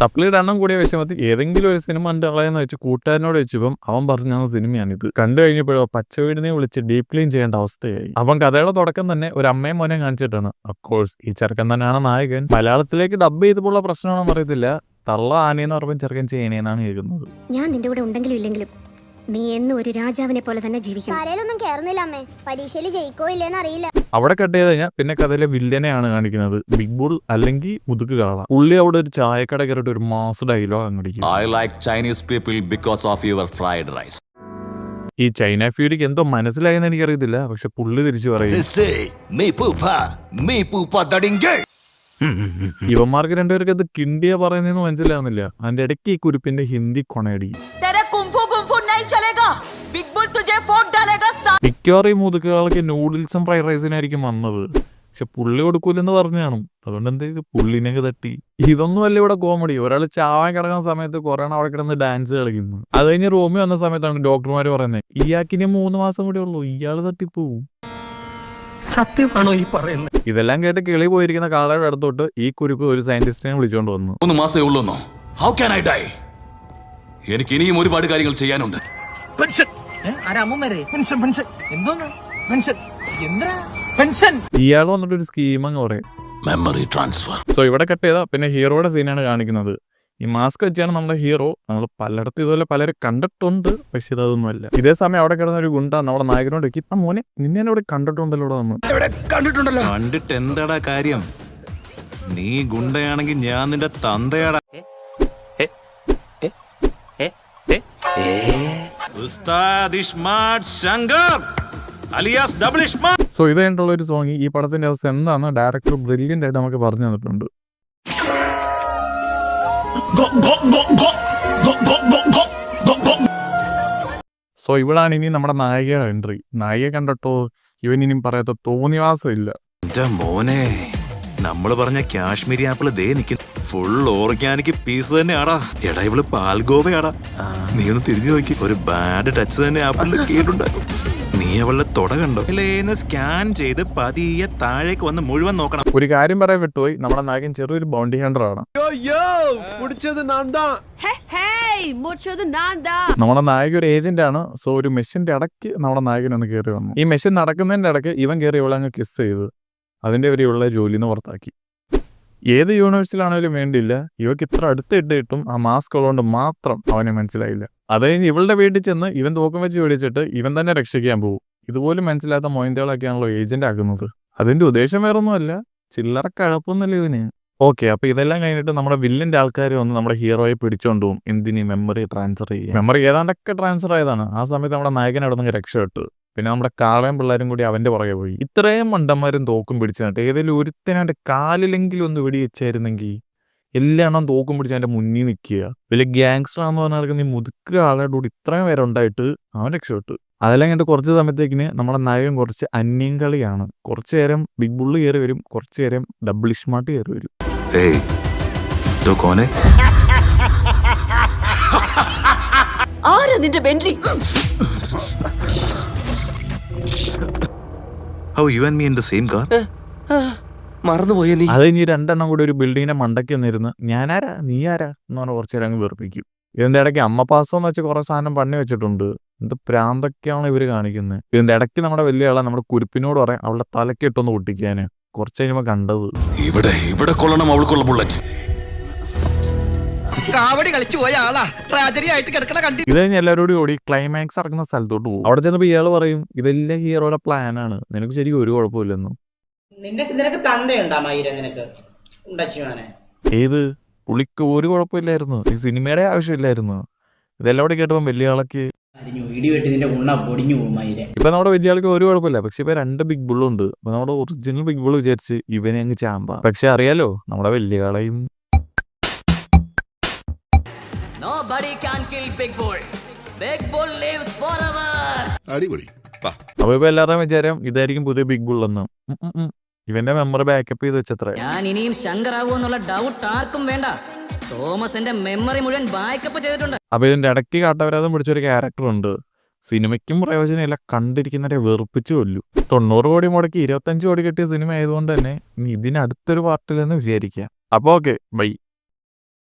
സപ്ലിയുടെ എണ്ണം കൂടിയ വിഷമത്തിൽ ഏതെങ്കിലും ഒരു സിനിമ കണ്ട് കളയെന്ന് വെച്ച് കൂട്ടുകാരനോട് വെച്ചപ്പം അവൻ പറഞ്ഞ സിനിമയാണിത്. കണ്ടു കഴിഞ്ഞപ്പോഴോ പച്ചവീടിനെ വിളിച്ച് ഡീപ് ക്ലീൻ ചെയ്യേണ്ട അവസ്ഥയായി. അപ്പം കഥയുടെ തുടക്കം തന്നെ ഒരു അമ്മയും മോനെ കാണിച്ചിട്ടാണ്. അഫ്കോഴ്സ് ഈ ചെറുക്കൻ തന്നെയാണ് നായകൻ. മലയാളത്തിലേക്ക് ഡബ് ചെയ്തപ്പോഴുള്ള പ്രശ്നമാണെന്ന് അറിയത്തില്ല. തള്ള ആനയെന്ന് പറയുമ്പോൾ ചെറുക്കൻ ചേനയെന്നാണ് കേൾക്കുന്നത്. ഞാൻ നിന്റെ കൂടെ ഉണ്ടെങ്കിലും ഇല്ലെങ്കിലും നീ എന്നും ഒരു രാജാവിനെ പോലെ തന്നെ ജീവിക്കണം. കരയിലൊന്നും കേറുന്നില്ല അമ്മേ, പരീക്ഷയിൽ ജയിക്കോ ഇല്ലേന്ന് അറിയില്ല. അവിടെ കട്ട് ചെയ്ത് കഴിഞ്ഞാൽ പിന്നെ കഥയിലെ വില്ലനെയാണ് കാണിക്കുന്നത്. ബിഗ് ബുൾ അല്ലെങ്കിൽ മുതുക്ക് കാള. പുള്ളി അവിടെ ഒരു ചായക്കട കയറിയിട്ട് ഒരു മാസ് ഡയലോഗ് അങ്ങടിക്കും. I like Chinese people because of your fried rice. ഈ ചൈന ഫ്യൂരിക്ക് എന്തോ മനസ്സിലായെന്ന് എനിക്കറിയത്തില്ല. പക്ഷെ പുള്ളി തിരിച്ചു പറയും, ഇവന്മാർക്ക് രണ്ടുപേർക്ക് അത് കിണ്ടിയ പറയുന്നതെന്ന് മനസ്സിലാവുന്നില്ല. അതിന്റെ ഇടയ്ക്ക് ഈ കുരിപ്പിന്റെ ഹിന്ദി കൊണയടി. മിക്കവാറും ഈ മുതുക്കുകാൾക്ക് നൂഡിൽസും ഫ്രൈഡ് റൈസിനായിരിക്കും വന്നത്. പക്ഷെ പുള്ളി കൊടുക്കൂലെന്ന് പറഞ്ഞു കാണും. അതുകൊണ്ട് എന്ത് ചെയ്തു, പുള്ളിനൊക്കെ തട്ടി. ഇതൊന്നും അല്ല ഇവിടെ കോമഡി. ഒരാൾ ചാവാൻ കിടക്കുന്ന സമയത്ത് കൊറോണ അവിടെ കിടന്ന് ഡാൻസ് കളിക്കുന്നു. അത് കഴിഞ്ഞ് റൂമിൽ വന്ന സമയത്താണ് ഡോക്ടർമാര് പറയുന്നത്, ഇയാൾക്കിനി 3 മാസം കൂടി ഉള്ളൂ, ഇയാള് തട്ടിപ്പോവും. സത്യമാണോ ഈ പറയുന്നത്? ഇതെല്ലാം കേട്ട് കിളി പോയിരിക്കുന്ന കാളയുടെ അടുത്തോട്ട് ഈ കുരിപ്പ് ഒരു സയന്റിസ്റ്റിനെ വിളിച്ചോണ്ട് വന്നു. 3 മാസേ ഉള്ളൂന്നോ? How can I die? എനിക്ക് ഇനിയും ഒരുപാട് കാര്യങ്ങൾ ചെയ്യാനുണ്ട്. ഇയാൾ വന്നിട്ട് ഒരു സ്കീം അങ്ങ് പറയും, മെമ്മറി ട്രാൻസ്ഫർ. സോ ഇവിടെ കട്ട് ചെയ്താൽ പിന്നെ ഹീറോയുടെ സീനാണ് കാണിക്കുന്നത്. ഈ മാസ്ക് വെച്ചാണ് നമ്മുടെ ഹീറോ. നമ്മൾ പലയിടത്തും ഇതുപോലെ പലരും കണ്ടിട്ടുണ്ട്, പക്ഷെ ഇതൊന്നുമല്ല. ഇതേ സമയം അവിടെ കിടന്ന ഒരു ഗുണ്ട നമ്മുടെ നായകനോട് വെക്കും, മോനെ നിന്നെ ഇവിടെ കണ്ടിട്ടുണ്ടല്ലോ. കണ്ടിട്ടുണ്ടല്ലോ. കണ്ടിട്ട് എന്താടാ കാര്യം? നീ ഗുണ്ടയാണെങ്കിൽ ഞാൻ നിന്റെ തന്തയാടാ. സോ ഇത് കഴിഞ്ഞിട്ടുള്ള ഒരു സോങ് ഈ പടത്തിന്റെ അവസ്ഥ എന്താന്ന് ഡയറക്ടർ ബ്രില്യന്റ് ആയിട്ട് നമുക്ക് പറഞ്ഞു തന്നിട്ടുണ്ട്. സോ ഇവിടാണ് ഇനി നമ്മുടെ നായികയുടെ എൻട്രി. നായിക കണ്ടിട്ടോ ഇവൻ ഇനിയും പറയാത്ത തോന്നിവാസം ഇല്ല. മോനെ, നമ്മള് പറഞ്ഞ കാശ്മീരി ആപ്പിള് ദേ നിൽക്കുന്നു. ഫുൾ ഓർഗാനിക് പീസ് തന്നെയാടാ. എടാ ഇവള് പാൽഗോവയാടാ. നീ ഒന്ന് തിരിഞ്ഞു നോക്കി, ഒരു ബാഡ് ടച്ച് തന്നെ ആപ്പിളിൽ കേട്ടുണ്ടാക്കും. നീ അവളുടെ തൊട കണ്ടോ? സ്കാൻ ചെയ്ത് പതിയെ താഴേക്ക് വന്ന് മുഴുവൻ നോക്കണം. ഒരു കാര്യം പറയാൻ വിട്ടുപോയി, നമ്മുടെ നായകൻ ചെറിയൊരു ബൗണ്ടി ഹണ്ടർ ആണ്. നമ്മുടെ നായക ഒരു ഏജന്റ് ആണ്. സോ ഒരു മെഷീന്റെ ഇടയ്ക്ക് നമ്മുടെ നായകൻ ഒന്ന് കയറി വന്നു. ഈ മെഷീൻ നടക്കുന്നതിന്റെ ഇടയ്ക്ക് ഇവൻ കയറി ഇവളെ അങ്ങ് കിസ് ചെയ്ത് അതിന്റെ ഇവരെയുള്ള ജോലിന്ന് പുറത്താക്കി. ഏത് യൂണിവേഴ്സിലാണെങ്കിലും വേണ്ടിയില്ല, ഇവക്ക് ഇത്ര അടുത്തിട്ടും ആ മാസ്ക് ഉള്ളതുകൊണ്ട് മാത്രം അവനെ മനസ്സിലായില്ല. അത് കഴിഞ്ഞ് ഇവളുടെ വീട്ടിൽ ചെന്ന് ഇവൻ തോക്കം വെച്ച് പിടിച്ചിട്ട് ഇവൻ തന്നെ രക്ഷിക്കാൻ പോകും. ഇതുപോലും മനസ്സിലാത്ത മൊയിന്റുകളൊക്കെയാണല്ലോ ഏജന്റ് ആക്കുന്നത്. അതിന്റെ ഉദ്ദേശം വേറൊന്നുമല്ല, ചില്ലറ കഴപ്പൊന്നുമില്ല ഇവന്. ഓക്കെ, അപ്പൊ ഇതെല്ലാം കഴിഞ്ഞിട്ട് നമ്മുടെ വില്ലന്റെ ആൾക്കാർ വന്ന് നമ്മുടെ ഹീറോയെ പിടിച്ചോണ്ട് പോകും. എന്തിനീ മെമ്മറി ട്രാൻസ്ഫർ ചെയ്യുക. മെമ്മറി ഏതാണ്ടൊക്കെ ട്രാൻസ്ഫർ ആയതാണ്. ആ സമയത്ത് നമ്മുടെ നായകൻ അവിടെ നിന്ന് രക്ഷപ്പെട്ടു. പിന്നെ നമ്മുടെ കാളയും പിള്ളേരും കൂടി അവന്റെ പുറകെ പോയി. ഇത്രയും മണ്ടന്മാരും തോക്കും പിടിച്ചിട്ട് ഏതെങ്കിലും ഒരുത്തനവന്റെ കാലിലെങ്കിലും ഒന്ന് വെടി വെച്ചായിരുന്നെങ്കിൽ എല്ലാം തോക്കും പിടിച്ച് അവന്റെ മുന്നിൽ നിൽക്കുക. വലിയ ഗ്യാങ്സ്റ്റർ ആണെന്ന് പറഞ്ഞാൽ നീ മുതുക്കുക ആളുടെ കൂടി ഇത്രയും പേരെ ഉണ്ടായിട്ട് അവൻ രക്ഷപ്പെട്ടു. അതെല്ലാം കണ്ടിട്ട് കുറച്ച് സമയത്തേക്കിന് നമ്മുടെ നായകൻ കുറച്ച് അന്യം കളിയാണ്. കുറച്ചു നേരം ബിഗ് ബുള്ള് കയറി വരും, കുറച്ചു നേരം ഡബിൾ ഇഷ്മാർട്ട് കയറി വരും. അത് ഇനി 2 എണ്ണം കൂടി ഒരു ബിൽഡിങ്ങിനെ മണ്ടയ്ക്ക് വന്നിരുന്ന് ഞാനാരാ നീ ആരാ എന്ന് പറഞ്ഞാൽ കുറച്ചു നേരം അങ്ങ് വെറുപ്പിക്കും. ഇതിന്റെ ഇടയ്ക്ക് അമ്മ പാസം എന്ന് വെച്ച് കുറെ സാധനം പണി വെച്ചിട്ടുണ്ട്. എന്ത് പ്രാന്തൊക്കെയാണ് ഇവര് കാണിക്കുന്നത്. ഇതിന്റെ ഇടയ്ക്ക് നമ്മുടെ വലിയ ആളെ നമ്മുടെ കുരിപ്പിനോട് പറയാം അവളുടെ തലക്കിട്ടൊന്ന് പൊട്ടിക്കാന്. കുറച്ച് കഴിയുമ്പോ കണ്ടത് ഇവിടെ കൊള്ളണം അവൾക്കുള്ള ബുള്ളറ്റ്. ഇത് കഴിഞ്ഞ് എല്ലാവരോടും കൂടി ക്ലൈമാക്സ് ഇറക്കുന്ന സ്ഥലത്തോട്ട് പോകും. അവിടെ ചെന്നപ്പോ ഇയാള് പറയും ഇതെല്ലാം ഹീറോയുടെ പ്ലാനാണ്, നിനക്ക് ശരിക്കും ഒരു കുഴപ്പമില്ലെന്നും. ഏത് പുള്ളിക്ക് ഒരു കുഴപ്പമില്ലായിരുന്നു, ഈ സിനിമയുടെ ആവശ്യമില്ലായിരുന്നു. ഇതെല്ലാം കൂടി കേട്ടപ്പോ വലിയ ആളൊക്കെ ഇപ്പൊ നമ്മുടെ വലിയ ആൾക്ക് ഒരു കുഴപ്പമില്ല. പക്ഷെ ഇപ്പൊ 2 ബിഗ് ബുള്ളുണ്ട്. അപ്പൊ നമ്മുടെ ഒറിജിനൽ ബിഗ് ബുള്ള് വിചാരിച്ച് ഇവനെ അങ്ങ് ചാമ്പ. പക്ഷെ അറിയാലോ നമ്മുടെ വലിയ ആളെയും അപ്പൊ ഇപ്പൊ എല്ലാവരുടെയും വിചാരം ഇതായിരിക്കും പുതിയ ബിഗ് ബുൾ എന്ന്. ഇവന്റെ മെമ്മറി ബാക്കപ്പ് ചെയ്ത് വെച്ചത്ര. ഞാൻ ഇനിയും ശങ്കറാവൂന്നുള്ള ഡൗട്ട് ആർക്കും വേണ്ട. തോമസിന്റെ മെമ്മറി മുഴുവൻ ബാക്കപ്പ് ചെയ്തിട്ടുണ്ട്. അപ്പൊ ഇതിന്റെ ഇടയ്ക്ക് കാട്ടവരാതം പിടിച്ചൊരു ക്യാരക്ടർ ഉണ്ട്. സിനിമയ്ക്കും പ്രയോജനമില്ല, കണ്ടിരിക്കുന്നവരെ വെറുപ്പിച്ചു കൊല്ലു. 90 കോടി മുടക്കി 25 കോടി കിട്ടിയ സിനിമ ആയതുകൊണ്ട് തന്നെ ഇനി ഇതിനടുത്തൊരു പാർട്ടിലെന്ന് വിചാരിക്കാം. അപ്പൊ ഓക്കെ, ബൈ.